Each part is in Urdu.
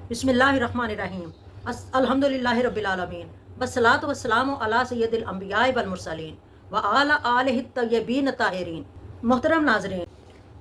بسم اللہ الرحمن الرحیم الحمدللہ رب العالمین والصلاۃ والسلام علی سید الانبیاء والمرسلین وعلی آلہ الطیبین الطاہرین۔ محترم ناظرین،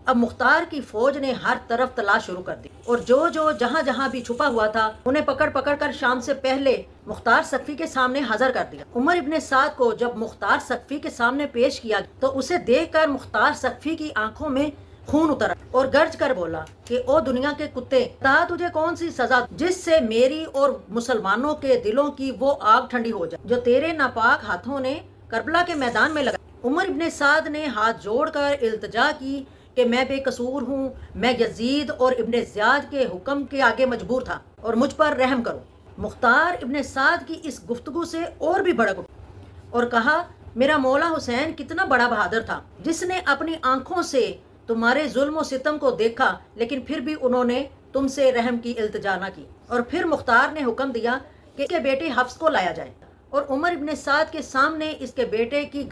اب مختار کی فوج نے ہر طرف تلاش شروع کر دی اور جو جہاں بھی چھپا ہوا تھا انہیں پکڑ کر شام سے پہلے مختار سقفی کے سامنے حاضر کر دیا۔ عمر ابن سعد کو جب مختار سقفی کے سامنے پیش کیا تو اسے دیکھ کر مختار سقفی کی آنکھوں میں خون اترا اور گرج کر بولا کہ او دنیا کے کتے، بتا تجھے کون سی سزا جس سے میری اور مسلمانوں کے دلوں کی وہ آگ ٹھنڈی ہو جائے جو تیرے ناپاک ہاتھوں نے کربلا کے میدان میں لگا۔ عمر ابن سعد نے ہاتھ جوڑ کر التجا کی کہ میں بے قصور ہوں، میں یزید اور ابن زیاد کے حکم کے آگے مجبور تھا اور مجھ پر رحم کرو۔ مختار ابن سعد کی اس گفتگو سے اور بھی بھڑک اٹھا اور کہا، میرا مولا حسین کتنا بڑا بہادر تھا جس نے اپنی آنکھوں سے تمہارے ظلم و ستم کو دیکھا، لیکن پھر بھی انہوں نے تم سے رحم کی التجا نہ کی۔ اور پھر مختار نے حکم دیا کہ اس کے بیٹے حفص کو لایا جائے اور عمر ابن سعد کے سامنے اس کے بیٹے کی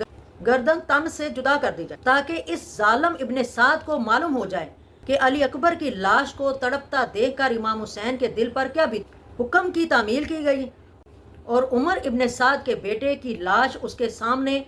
گردن تن سے جدا کر دی جائے تاکہ اس ظالم ابن سعد کو معلوم ہو جائے کہ علی اکبر کی لاش کو تڑپتا دیکھ کر امام حسین کے دل پر کیا بیتی۔ حکم کی تعمیل کی گئی اور عمر ابن سعد کے بیٹے کی لاش اس کے سامنے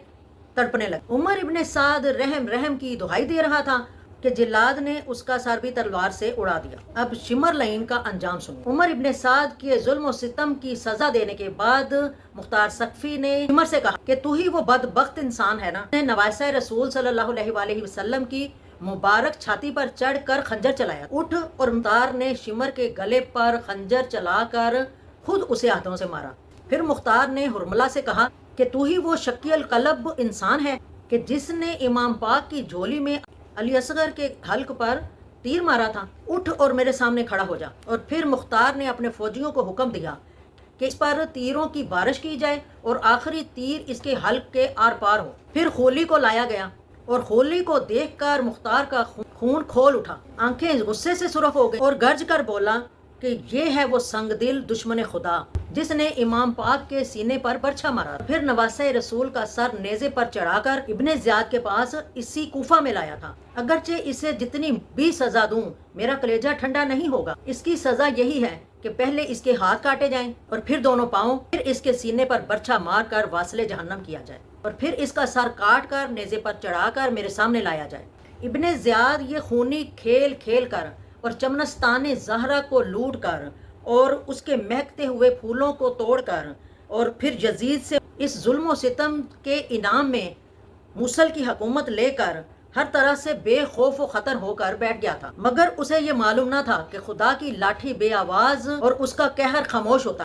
تڑپنے لگی۔ عمر ابن سعد رحم کی دہائی دے رہا تھا کہ جلاد نے اس کا سر بھی تلوار سے اڑا دیا۔ اب شمر لعین کا انجام سنو۔ عمر ابن سعد کے ظلم و ستم کی سزا دینے کے بعد مختار سقفی نے شمر سے کہا کہ تو ہی وہ بدبخت انسان ہے نا، نواسہ رسول صلی اللہ علیہ وآلہ وسلم کی مبارک چھاتی پر چڑھ کر خنجر چلایا۔ اٹھ، اور مختار نے شمر کے گلے پر خنجر چلا کر خود اسے ہاتھوں سے مارا۔ پھر مختار نے حرملہ سے کہا کہ تو ہی وہ شکی القلب انسان ہے کہ جس نے امام پاک کی جھولی میں علی اصغر کے حلق پر تیر مارا تھا۔ اٹھ اور میرے سامنے کھڑا ہو جا۔ اور پھر مختار نے اپنے فوجیوں کو حکم دیا کہ اس پر تیروں کی بارش کی جائے اور آخری تیر اس کے حلق کے آر پار ہو۔ پھر خولی کو لایا گیا اور خولی کو دیکھ کر مختار کا خون کھول اٹھا، آنکھیں غصے سے سرخ ہو گئی اور گرج کر بولا کہ یہ ہے وہ سنگ دل دشمن خدا جس نے امام پاک کے سینے پر برچھا مارا۔ پھر نواسہ رسول کا سر نیزے پر چڑھا کر ابن زیاد کے پاس اسی کوفہ میں لایا تھا۔ اگرچہ اسے جتنی بھی سزا دوں میرا کلیجہ ٹھنڈا نہیں ہوگا۔ اس کی سزا یہی ہے کہ پہلے اس کے ہاتھ کاٹے جائیں اور پھر دونوں پاؤں، پھر اس کے سینے پر برچھا مار کر واصل جہنم کیا جائے اور پھر اس کا سر کاٹ کر نیزے پر چڑھا کر میرے سامنے لایا جائے۔ ابن زیاد یہ خونی کھیل کھیل کر اور چمنستان زہرا کو لوٹ کر اور اس کے مہکتے ہوئے پھولوں کو توڑ کر اور پھر یزید سے اس ظلم و ستم کے انعام میں موصل کی حکومت لے کر ہر طرح سے بے خوف و خطر ہو کر بیٹھ گیا تھا، مگر اسے یہ معلوم نہ تھا کہ خدا کی لاٹھی بے آواز اور اس کا قہر خاموش ہوتا